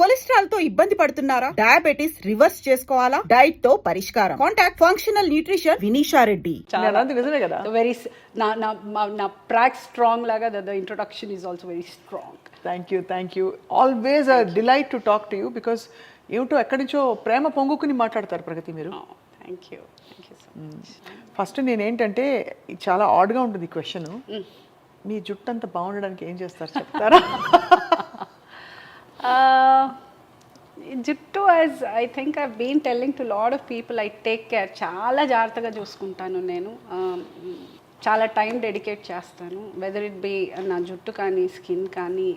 Cholesterol తో ఇబ్బంది పడుతున్నారా? డయాబెటిస్ రివర్స్ చేసుకోవాలా? డైట్ తో పరిష్కారం. Contact functional nutrition Vineesha Reddy. నిజమే కదా. వెరీ నా ప్రాక్ స్ట్రాంగ్ లాగా the introduction is also very strong. Thank you always a delight to talk to you because ఏమిటో ఎక్కడి నుంచో ప్రేమ పొంగుకుని మాట్లాడతారు ప్రగతి మీరు. Thank you so much. First నేనేంటంటే చాలా ఆడ్గా ఉంటుంది ఈ క్వశ్చన్. మీ జుట్టు అంతా బాగుండడానికి ఏం చేస్తారు చెప్తారా? జుట్టు as I think I been telling to lot of people, I take care. చాలా జాగ్రత్తగా చూసుకుంటాను నేను. చాలా టైం డెడికేట్ చేస్తాను. వెదర్ ఇట్ బి నా జుట్టు కానీ స్కిన్ కానీ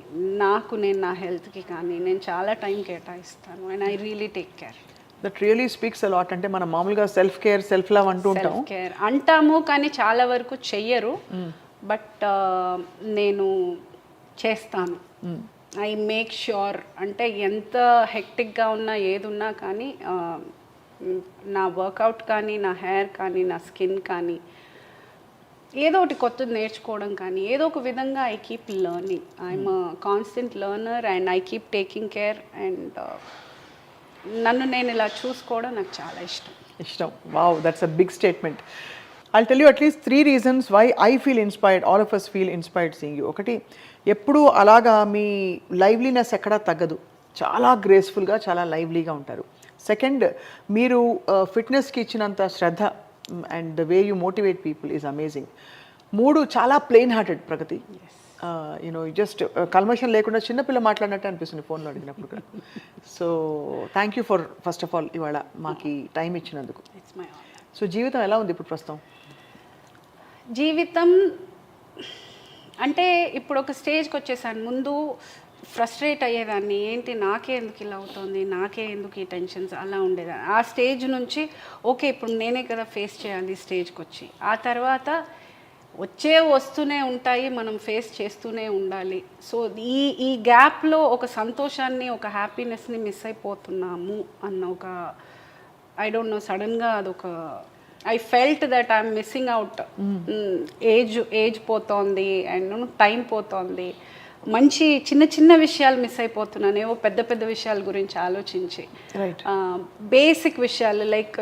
నేను నా హెల్త్కి కానీ నేను చాలా టైం కేటాయిస్తాను. And I really take care. That really speaks a lot. అంటే మనం మామూలుగా సెల్ఫ్ కేర్ సెల్ఫ్ లవ్ అంటూ ఉంటాం. సెల్ఫ్ కేర్ అంటాము కానీ చాలా వరకు చెయ్యరు. బట్ నేను చేస్తాను. I make sure. అంటే ఎంత హెక్టిక్గా ఉన్నా ఏది ఉన్నా కానీ నా వర్కౌట్ కానీ నా హెయిర్ కానీ నా స్కిన్ కానీ ఏదో ఒకటి కొత్తది నేర్చుకోవడం కానీ ఏదో ఒక విధంగా I keep learning. I'm constant learner and I keep taking care. And నన్ను నేను ఇలా చూసుకోవడం నాకు చాలా ఇష్టం. Wow, that's a big statement. I'll tell you at least 3 reasons why I feel inspired, all of us feel inspired seeing you. ఒకటి, ఎప్పుడు అలాగా మీ లైవ్లీనెస్ ఎక్కడా తగ్గదు. చాలా గ్రేస్ఫుల్గా చాలా లైవ్లీగా ఉంటారు. సెకండ్, మీరు ఫిట్నెస్కి ఇచ్చినంత శ్రద్ధ and the way you motivate people is amazing. 3, చాలా plain hearted Pragathi. You know just కల్మషం లేకుండా చిన్నపిల్ల మాట్లాడినట్టే అనిపిస్తుంది ఫోన్లో అడిగినప్పుడు కూడా. So thank you for first of all ఇవాళ మాకు టైం ఇచ్చినందుకు. సో జీవితం ఎలా ఉంది ఇప్పుడు ప్రస్తుతం? జీవితం అంటే ఇప్పుడు ఒక స్టేజ్కి వచ్చేసాను. ముందు ఫ్రస్ట్రేట్ అయ్యేదాన్ని, ఏంటి నాకే ఎందుకు ఇలా అవుతుంది, నాకే ఎందుకు ఈ టెన్షన్స్, అలా ఉండేదాన్ని. ఆ స్టేజ్ నుంచి ఓకే ఇప్పుడు నేనే కదా ఫేస్ చేయాలి స్టేజ్కి వచ్చి. ఆ తర్వాత వస్తూనే ఉంటాయి, మనం ఫేస్ చేస్తూనే ఉండాలి. సో ఈ గ్యాప్లో ఒక సంతోషాన్ని ఒక హ్యాపీనెస్ని మిస్ అయిపోతున్నాము అన్న ఒక ఐ డోంట్ నో, సడన్గా అదొక I felt that I'm missing out. Age పోతోంది అండ్ టైం పోతోంది. మంచి చిన్న విషయాలు మిస్ అయిపోతున్నాను. ఏవో పెద్ద విషయాల గురించి ఆలోచించి బేసిక్ విషయాలు లైక్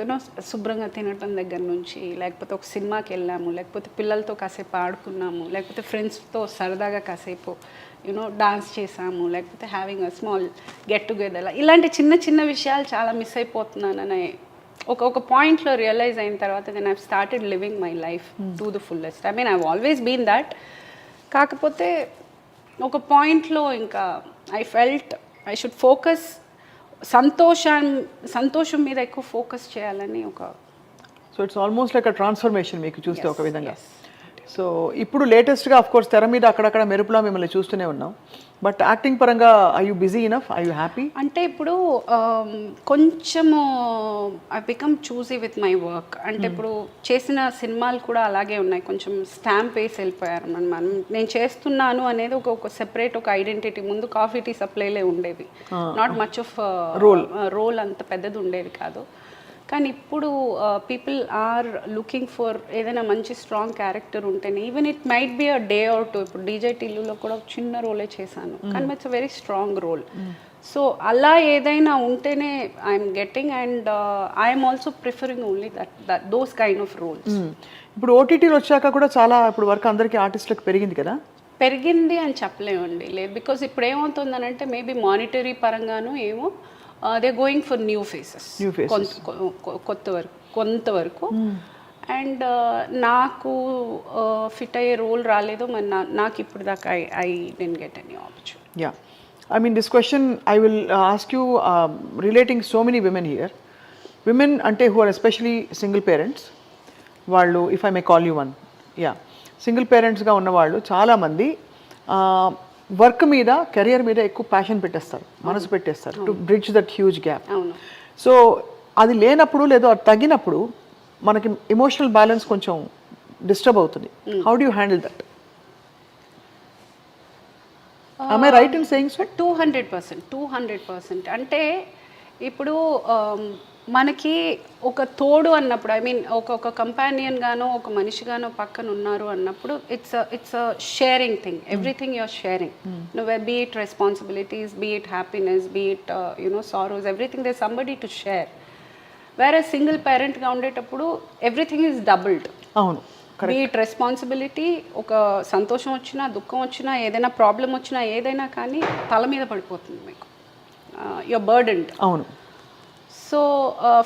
శుభ్రంగా తినటం దగ్గర నుంచి, లేకపోతే ఒక సినిమాకి వెళ్ళాము, లేకపోతే పిల్లలతో కాసేపు ఆడుకున్నాము, లేకపోతే ఫ్రెండ్స్తో సరదాగా కాసేపు డాన్స్ చేసాము, లేకపోతే having a small get together. ఇలాంటి చిన్న విషయాలు చాలా మిస్ అయిపోతున్నానని ఒక పాయింట్లో రియలైజ్ అయిన తర్వాత then I've started living my life to the fullest. I mean I've always been that. కాకపోతే ఒక పాయింట్లో ఇంకా I felt I should focus, సంతోషం మీద ఎక్కువ ఫోకస్ చేయాలని ఒక. So it's almost like a transformation మీకు చూస్తే ఒక విధంగా. సో ఇప్పుడు లేటెస్ట్గా ఆఫ్ కోర్స్ తెర మీద అక్కడక్కడ మెరుపులా మిమ్మల్ని చూస్తూనే ఉన్నాం. బట్ యాక్టింగ్ పరంగా I you busy enough, I you happy? అంటే ఇప్పుడు కొంచెము I become choosy with my work. అంటే ఇప్పుడు చేసిన సినిమాలు కూడా అలాగే ఉన్నాయి, కొంచెం స్టాంప్ వేసి వెళ్ళిపోయారు. నేను చేస్తున్నాను అనేది ఒక సెపరేట్ ఒక ఐడెంటిటీ. ముందు కాఫీ టీ సప్లైలే ఉండేవి, నాట్ మచ్ ఆఫ్ రోల్ అంత పెద్దది ఉండేది కాదు. కానీ ఇప్పుడు పీపుల్ ఆర్ లుకింగ్ ఫర్ ఏదైనా మంచి స్ట్రాంగ్ క్యారెక్టర్ ఉంటేనే, even it might be a day or two. ఇప్పుడు డీజే టిల్లులో కూడా చిన్న రోలే చేశాను, కానీ it's a very strong role. So అలా ఏదైనా ఉంటేనే I'm getting and I'm also preferring only those kind of roles. ఇప్పుడు ఓటీటీలు వచ్చాక కూడా చాలా ఇప్పుడు వర్క్ అందరికీ ఆర్టిస్టులకు పెరిగింది కదా? పెరిగింది అని చెప్పలేమండి, లేదు. బికాస్ ఇప్పుడు ఏమవుతుందనంటే మేబీ మానిటరీ పరంగాను ఏమో they going for new faces కొంతవరకు. అండ్ నాకు ఫిట్ అయ్యే రోల్ రాలేదు, మరి నాకు ఇప్పుడు దాకా I didn't get any opportunity. Yeah, I mean, this question I will ask you relating so many women here. Women ante who are especially single parents, vallu, if I may call you one, yeah, single parents ga unna vallu chaala mandi work మీద career మీద ఎక్కువ passion పెట్టేస్తారు, మనసు పెట్టేస్తారు to bridge that huge gap. So అది లేనప్పుడు లేదో అది తగ్గినప్పుడు మనకి ఎమోషనల్ బ్యాలెన్స్ కొంచెం డిస్టర్బ్ అవుతుంది. How do you handle that? Am I right in saying so? 200%. అంటే ఇప్పుడు మనకి ఒక తోడు అన్నప్పుడు, ఐ మీన్ ఒక కంపానియన్ గానో ఒక మనిషిగానో పక్కన ఉన్నారు అన్నప్పుడు it's a sharing thing. Everything you're sharing. నువ్వు be it responsibilities, be it happiness, be it sorrows, everything they somebody to share. వేరే సింగిల్ పేరెంట్గా ఉండేటప్పుడు ఎవ్రీథింగ్ ఈజ్ డబుల్డ్. అవును, బీ ఇట్ రెస్పాన్సిబిలిటీ, ఒక సంతోషం వచ్చినా దుఃఖం వచ్చినా ఏదైనా ప్రాబ్లం వచ్చినా ఏదైనా కానీ తల మీద పడిపోతుంది మీకు. Your burdened. అవును. సో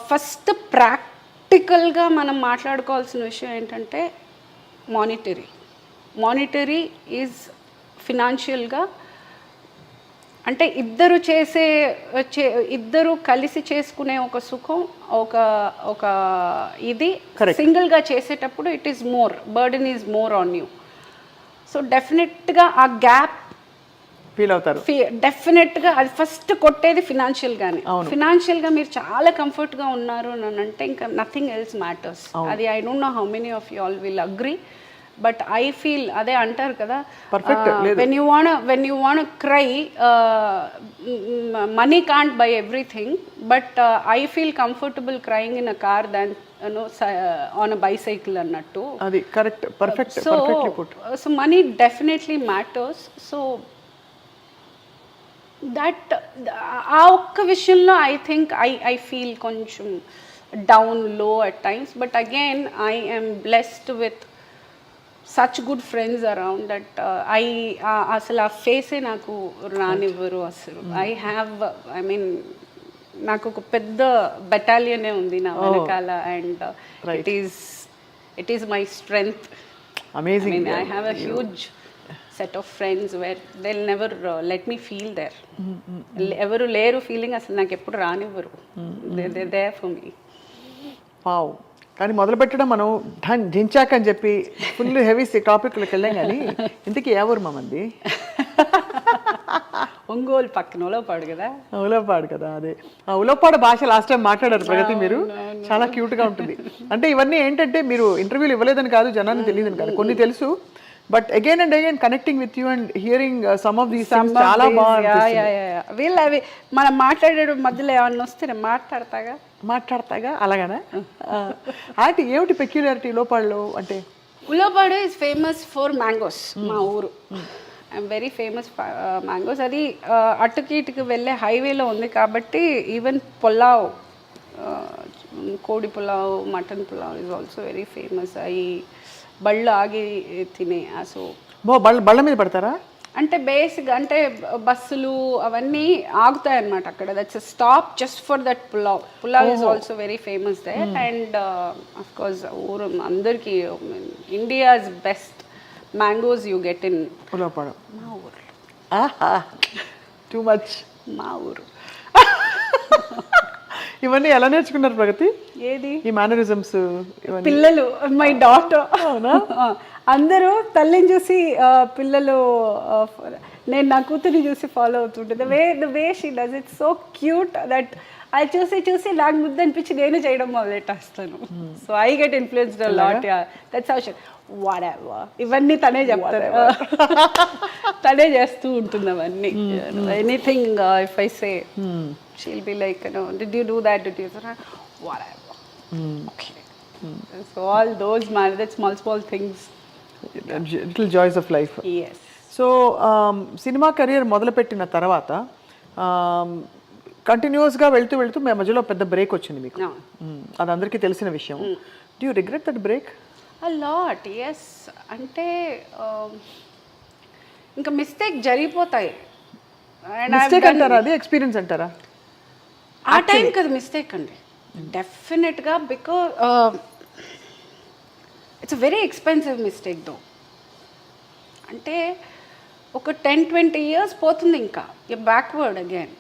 ఫస్ట్ ప్రాక్టికల్గా మనం మాట్లాడుకోవాల్సిన విషయం ఏంటంటే మానిటరీ ఈజ్ ఫినాన్షియల్గా, అంటే ఇద్దరు కలిసి చేసుకునే ఒక సుఖం, ఒక ఇది సింగిల్గా చేసేటప్పుడు it is more, burden is more on you. So డెఫినెట్గా ఆ గ్యాప్ ఫీల్ అవుతారు. డెఫినెట్గా అది ఫస్ట్ కొట్టేది ఫినాన్షియల్గానే. ఫినాన్షియల్గా మీరు చాలా కంఫర్ట్గా ఉన్నారు అని అంటే ఇంకా నథింగ్ ఎల్స్ మ్యాటర్స్. అది I don't know how many of you all will agree, but I feel అదే అంటారు కదా, when you want cry, money can't by everything, but I feel comfortable crying in a car than on a bicycle అన్నట్టు. అది correct, perfect. So money definitely matters. So that ఆ ఒక్క విషయంలో I think I feel కొంచెం down లో at times, but again I am blessed with such good friends around that అసలు ఆ ఫేసే నాకు రానివ్వరు అసలు. ఐ మీన్ నాకు ఒక పెద్ద బెటాలియనే ఉంది నా వెనకాల, and it is my strength. Amazing. I mean, I have a huge set of friends where they'll never let me feel there. ఎవరు లేరు ఫీలింగ్ అసలు నాకు ఎప్పుడు రానివ్వరు. they're there for me. Wow. కానీ మొదలు పెట్టడం మనం జించాక్ అని చెప్పి ఫుల్ హెవీ టాపిక్లకు వెళ్ళాం, కానీ ఇంతకీ ఎవరు మంది? ఒంగోలు పక్కన ఉలవపాడు కదా. ఉలవపాడు కదా, అదే ఆ ఉలవపాడు భాష లాస్ట్ టైం మాట్లాడారు ప్రగతి మీరు, చాలా క్యూట్గా ఉంటుంది. అంటే ఇవన్నీ ఏంటంటే మీరు ఇంటర్వ్యూలు ఇవ్వలేదని కాదు, జనాన్ని తెలియదని కాదు, కొన్ని తెలుసు, but again and again connecting with you and hearing some of these things చాలా బాగుంది. వీళ్ళు అవి మనం మాట్లాడే మధ్యలో ఏమన్నా వస్తే నేను మాట్లాడతాగా అలాగనా? అంటే ఏమిటి పెక్యులారిటీ ఉలవపాడులో? అంటే Ulavapadu is famous for mangoes. మా ఊరు ఐఎమ్ వెరీ ఫేమస్ మ్యాంగోస్. అది అటుకి వెళ్ళే హైవేలో ఉంది కాబట్టి ఈవెన్ పులావ్, కోడి pulao, mutton pulao is also very famous. అవి బళ్ళు ఆగి తినే. సో బళ్ళ మీద పడతారా? అంటే బేసిక్ అంటే బస్సులు అవన్నీ ఆగుతాయి అన్నమాట అక్కడ. That's stop just for that pulao is also very famous they. And of course ఊరు అందరికీ India's best mangoes you get in Ulavapadu. మా ఊరు. Too much. మా ఊరు. ఇవన్నీ ఎలా నేర్చుకున్నారు ప్రగతి? ఏది ఈ మేనరిజమ్స్? పిల్లలు, మై డాటర్ అందరూ తల్లిని చూసి పిల్లలు, నేను నా కూతురిని చూసి ఫాలో అవుతుంటే the way she does it so cute that అది చూసి నాకు ముద్దు అనిపించి నేను చేయడం మొదలెట్టేస్తాను. So I get influenced a lot. That's how she whatever. ఇవన్నీ తనే చెప్తారు, తనే చేస్తూ ఉంటుంది అవన్నీ. Anything if I say she'll be like, did you do that, whatever. Okay. So all those that small things, little joys of life. yes. So cinema career మొదలుపెట్టిన తర్వాత కంటిన్యూస్గా వెళ్తూ మధ్యలో పెద్ద బ్రేక్ వచ్చింది మీకు. అది అందరికీ తెలిసిన విషయం. Do you regret that break? a lot, yes. అంటే ఇంకా మిస్టేక్ జరిగిపోతాయి. మిస్టేక్ అంటారా, అది ఎక్స్పీరియన్స్ అంటారా? ఆ టైం కదా మిస్టేక్ అండి, డెఫినెట్గా. Because it's very expensive mistake though. అంటే ఒక 10-20 years పోతుంది, ఇంకా బ్యాక్వర్డ్ అగైన్.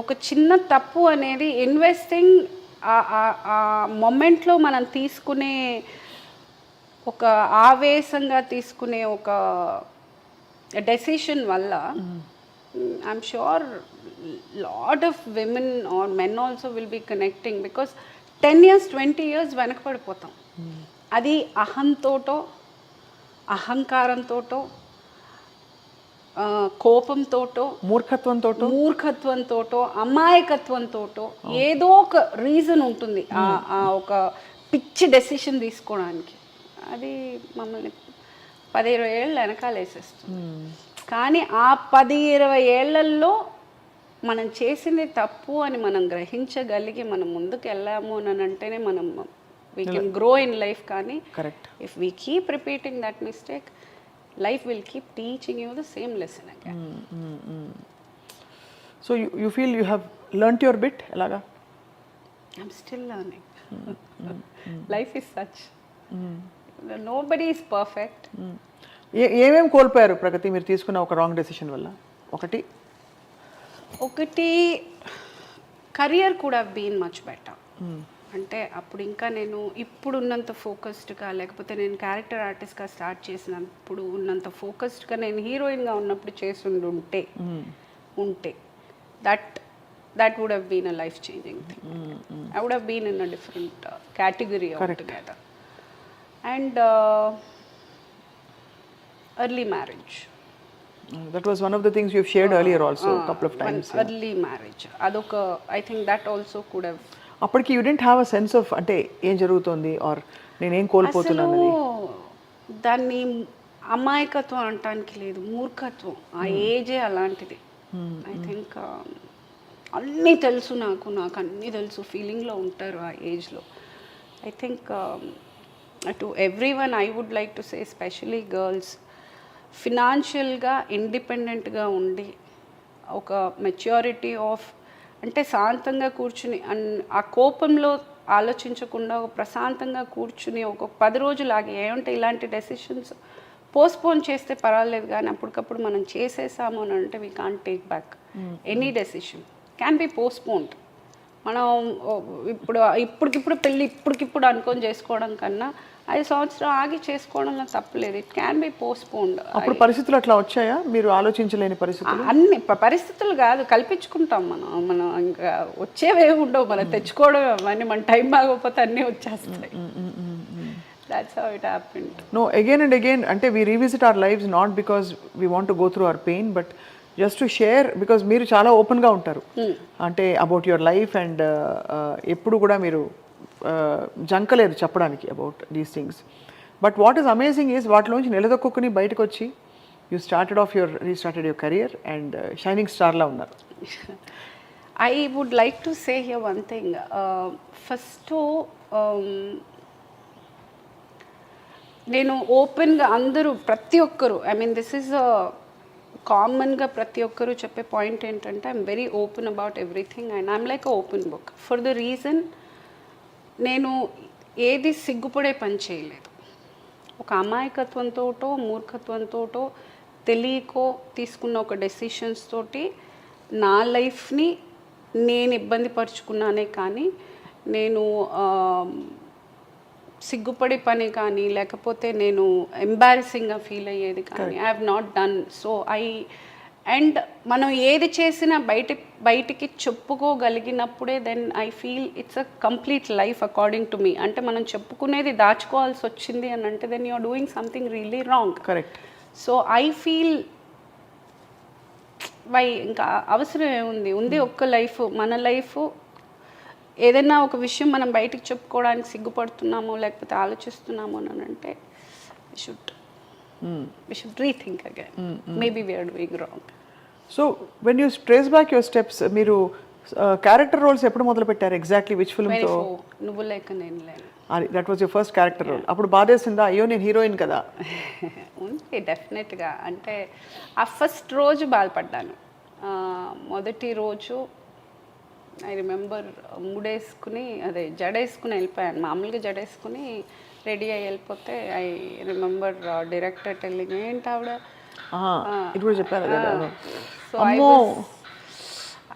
ఒక చిన్న తప్పు అనేది ఇన్వెస్టింగ్ ఆ మొమెంట్లో మనం తీసుకునే ఒక ఆవేశంగా తీసుకునే ఒక డెసిషన్ వల్ల I'm sure lot of women or men also will be connecting. Because 10 years 20 years వెనకపడిపోతాం. అది అహంతోటో అహంకారంతోటో కోపంతోటో మూర్ఖత్వంతోటో అమాయకత్వంతోటో ఏదో ఒక రీజన్ ఉంటుంది ఆ ఒక పిచ్చి డెసిషన్ తీసుకోవడానికి. అది మమ్మల్ని 10-20 ఏళ్ళు వెనకాల వేసేస్తుంది. కానీ ఆ 10-20 ఏళ్లలో మనం చేసింది తప్పు అని మనం గ్రహించగలిగి మనం ముందుకు వెళ్ళాము అని అంటేనే మనం we can grow in life. కానీ if we keep repeating that mistake, life will keep teaching you the same lesson again. So you feel you have learnt your bit elaga? I'm still learning. Life is such. Nobody is perfect. ఏమేం కోల్పోయారు ప్రగతి మీరు తీసుకున్న ఒక wrong decision వల్ల? ఒకటి career could have been much better. అంటే అప్పుడు ఇంకా నేను ఇప్పుడు ఉన్నంత ఫోకస్డ్గా, లేకపోతే నేను క్యారెక్టర్ ఆర్టిస్ట్గా స్టార్ట్ చేసినప్పుడు ఉన్నంత ఫోకస్డ్గా నేను హీరోయిన్గా ఉన్నప్పుడు చేసి ఉంటే that would have been a life changing thing. I would have been in a different category altogether. And early marriage. That was one of the things you've shared earlier also a couple of times. Early marriage. అదొక I think that also could have. అప్పటికి you didn't have a sense of అంటే ఏం జరుగుతుంది are నేనేం కోల్పోతున్నాను అనేది. దాన్ని అమాయకత్వం అనటానికి లేదు, మూర్ఖత్వం. ఆ ఏజే అలాంటిది. ఐ థింక్ అన్నీ తెలుసు, నాకు అన్నీ తెలుసు ఫీలింగ్లో ఉంటారు ఆ ఏజ్లో. I think to everyone I would like to say, especially girls, ఫినాన్షియల్గా ఇండిపెండెంట్గా ఉండి ఒక మెచ్యూరిటీ ఆఫ్ అంటే శాంతంగా కూర్చుని ఆ కోపంలో ఆలోచించకుండా ఒక ప్రశాంతంగా కూర్చుని ఒక 10 రోజులు ఆగి ఏమంటే ఇలాంటి డెసిషన్స్ పోస్ట్పోన్ చేస్తే పర్వాలేదు, కానీ అప్పటికప్పుడు మనం చేసేసాము అని అంటే we can't take back any decision. Can be postponed. మనం ఇప్పటికిప్పుడు పెళ్ళి ఇప్పటికిప్పుడు అనుకొని చేసుకోవడం కన్నా 5 సంవత్సరాలు ఆగి చేసుకోవడంలో తప్పలేదు. It can be postponed. అప్పుడు పరిస్థితులు అట్లా వచ్చాయా? మీరు ఆలోచించలేని పరిస్థితులు? అన్ని పరిస్థితులు కాదు, కల్పించుకుంటాం మనం ఇంకా వచ్చేవేమి ఉండవు, మనం తెచ్చుకోవడం అవన్నీ. మన టైం బాగోకపోతే అన్నీ వచ్చేస్తాయి. That's how it happened. No, again and again, ante we revisit our lives not because we want to go through our pain, but just to share, because మీరు చాలా ఓపెన్గా ఉంటారు అంటే అబౌట్ యువర్ లైఫ్. అండ్ ఎప్పుడు కూడా మీరు జంకలేరు చెప్పడానికి about these things. But what is amazing is వాటిలోంచి నిలదొక్కుని బయటకు వచ్చి you restarted your career and shining స్టార్లా ఉన్నారు. I would like to say here one thing. First, నేను ఓపెన్గా అందరూ ప్రతి ఒక్కరు, ఐ మీన్ దిస్ ఈజ్ కామన్గా ప్రతి ఒక్కరు చెప్పే పాయింట్ ఏంటంటే I'm very open about everything and I'm like a open book. For the reason, నేను ఏది సిగ్గుపడే పని చేయలేదు. ఒక అమాయకత్వంతోటో మూర్ఖత్వంతోటో తెలియకో తీసుకున్న ఒక డెసిషన్స్ తోటి నా లైఫ్ని నేను ఇబ్బంది పరుచుకున్నానే కానీ నేను సిగ్గుపడే పని కానీ లేకపోతే నేను ఎంబారసింగ్గా ఫీల్ అయ్యేది కానీ I have not done. So and మనం ఏది చేసినా బయటికి చెప్పుకోగలిగినప్పుడే then I feel it's a complete life according to me. అంటే మనం చెప్పుకునేది దాచుకోవాల్సి వచ్చింది అని అంటే then you are doing something really wrong. Correct. So I feel ఇంకా అవసరం ఏముంది ఒక్క లైఫ్, మన లైఫ్. ఏదైనా ఒక విషయం మనం బయటికి చెప్పుకోవడానికి సిగ్గుపడుతున్నామో లేకపోతే ఆలోచిస్తున్నామో అని అంటే we should rethink again. Maybe we are doing wrong. So when you trace back your steps, మీరు క్యారెక్టర్ రోల్స్ ఎప్పుడు మొదలు పెట్టారు ఎగ్జాక్ట్లీ? విచ్ ఫిల్మ్ తో? నువ్వు లేక నేను లేను. That was your first character role. అప్పుడు బాధేసిందా, అయ్యో నేను హీరోయిన్ కదా? ఉంది డెఫినెట్గా. అంటే ఆ ఫస్ట్ రోజు బాధపడ్డాను. మొదటి రోజు ఐ రిమెంబర్ ముడేసుకుని జడేసుకుని వెళ్ళిపోయాను. మామూలుగా జడేసుకుని రెడీ అయ్యి వెళ్ళిపోతే ఐ రిమెంబర్ డైరెక్టర్ టెల్లింగ్ ఏంటి ఆవిడ చెప్పారు. సో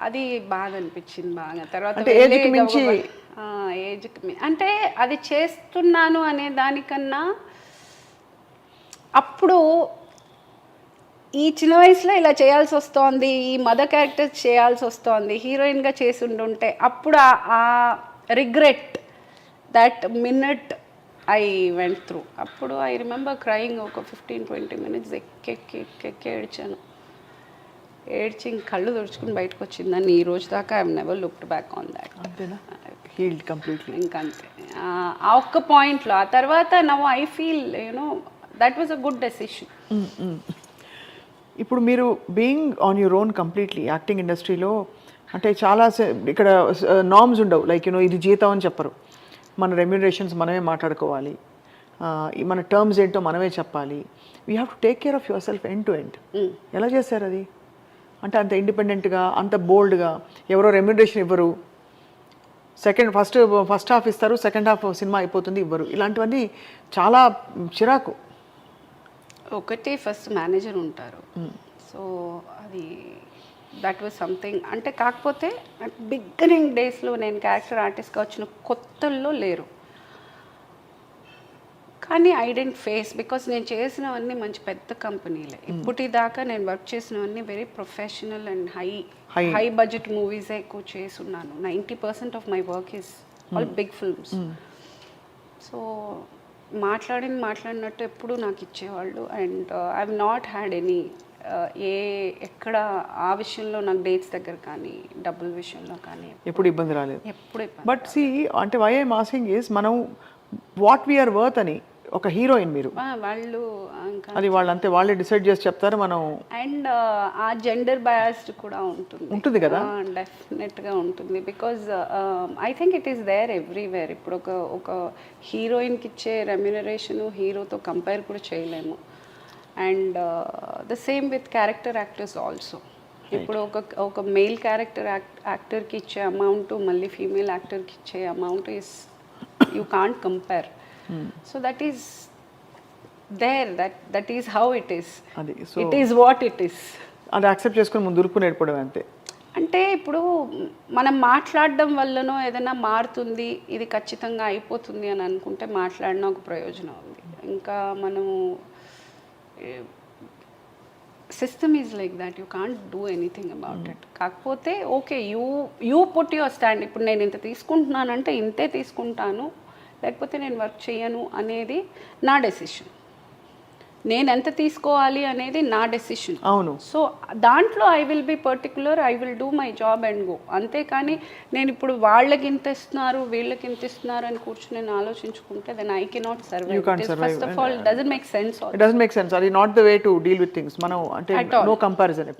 అది బాగా అనిపించింది బాగా. తర్వాత ఏజ్కి అంటే అది చేస్తున్నాను అనే దానికన్నా అప్పుడు ఈ చిన్న వయసులో ఇలా చేయాల్సి వస్తోంది, ఈ మదర్ క్యారెక్టర్ చేయాల్సి వస్తోంది, హీరోయిన్గా చేసి ఉండుంటే అప్పుడు ఆ regret that minute I went through. అప్పుడు ఐ రిమెంబర్ క్రయింగ్ ఒక 15-20 minutes ఎక్కి ఏడ్చాను. ఏడ్చి ఇంక కళ్ళు తుడుచుకుని బయటకు వచ్చిందని ఈ రోజు దాకా I never looked back on that. అంతేనా? Healed completely. ఇంకంతే ఆ ఒక్క పాయింట్లో. ఆ తర్వాత now I feel you know that was a good decision. ఇప్పుడు మీరు being on your own completely acting ఇండస్ట్రీలో అంటే చాలా ఇక్కడ నార్మ్స్ ఉండవు. లైక్ యూనో ఇది జీతం అని చెప్పరు, మన రెమ్యునరేషన్స్ మనమే మాట్లాడుకోవాలి, మన టర్మ్స్ ఏంటో మనమే చెప్పాలి. We have to take care of your self end to end. ఎలా చేశారు అది? అంటే అంత ఇండిపెండెంట్గా, అంత బోల్డ్గా, ఎవరో రెమ్యునరేషన్ ఇవ్వరు, ఫస్ట్ హాఫ్ ఇస్తారు, సెకండ్ హాఫ్ సినిమా అయిపోతుంది ఇవ్వరు, ఇలాంటివన్నీ చాలా చిరాకు. ఒకటి ఫస్ట్ మేనేజర్ ఉంటారు. సో అది దట్ వాజ్ సంథింగ్. అంటే కాకపోతే బిగినింగ్ డేస్లో నేను క్యారెక్టర్ ఆర్టిస్ట్గా వచ్చిన కొత్తల్లో లేరు. కానీ ఐ డెంట్ ఫేస్, బికాస్ నేను చేసినవన్నీ మంచి పెద్ద కంపెనీలే. ఇప్పటిదాకా నేను వర్క్ చేసినవన్నీ very professional and high budget మూవీసే ఎక్కువ చేసున్నాను. 90% of my work is all big films. So మాట్లాడినట్టు ఎప్పుడు నాకు ఇచ్చేవాళ్ళు. And I have not had any ఎక్కడ ఆ విషయంలో నాకు డేట్స్ దగ్గర కానీ డబ్బుల విషయంలో కానీ ఎప్పుడు ఇబ్బంది రాలేదు. ఎప్పుడు. బట్ సి అంటే వై ఐఎమ్ ఆస్కింగ్ ఈస్ మనం వాట్ వీఆర్ వర్త్ అని ఒక హీరోయిన్ మీరు, వాళ్ళు ఇంకా అది వాళ్ళంతే వాళ్ళే డిసైడ్ చేసి చెప్తారు. మనం అండ్ ఆ జెండర్ బయాస్డ్ కూడా ఉంటుంది కదా. డెఫినెట్గా ఉంటుంది. Because I think it is there everywhere. ఇప్పుడు ఒక హీరోయిన్కి ఇచ్చే రెమ్యునరేషను హీరోతో కంపేర్ కూడా చేయలేము. And the same with character actors also. ఇప్పుడు ఒక మెయిల్ క్యారెక్టర్ యాక్టర్కి ఇచ్చే అమౌంట్ మళ్ళీ ఫీమేల్ యాక్టర్కి ఇచ్చే amount is you can't compare. So that is there, that is how it is. అది it is what it is. అది యాక్సెప్ట్ చేసుకుని ముందు దురుపు నేర్పడం అంతే. అంటే ఇప్పుడు మనం మాట్లాడడం వల్లనో ఏదైనా మారుతుంది, ఇది ఖచ్చితంగా అయిపోతుంది అని అనుకుంటే మాట్లాడినా ఒక ప్రయోజనం ఉంది. ఇంకా మనము system is like that, you can't do anything about it. కాకపోతే okay, you put your stand. ఇప్పుడు నేను ఇంత తీసుకుంటున్నానంటే ఇంతే తీసుకుంటాను, లేకపోతే నేను వర్క్ చేయను అనేది నా డెసిషన్. నేను ఎంత తీసుకోవాలి అనేది నా డెసిషన్. అవును. సో దాంట్లో I will be particular, I will do my job and go. అంతేకాని నేను ఇప్పుడు వాళ్ళకి ఇంత ఇస్తున్నారు వీళ్ళకి ఇంత ఇస్తున్నారు అని కూర్చొని నేను ఆలోచించుకుంటే then I cannot survive. First of all doesn't make sense. It doesn't make sense. అది not the way to deal with things. మనం అంటే నో కంపారిజన్.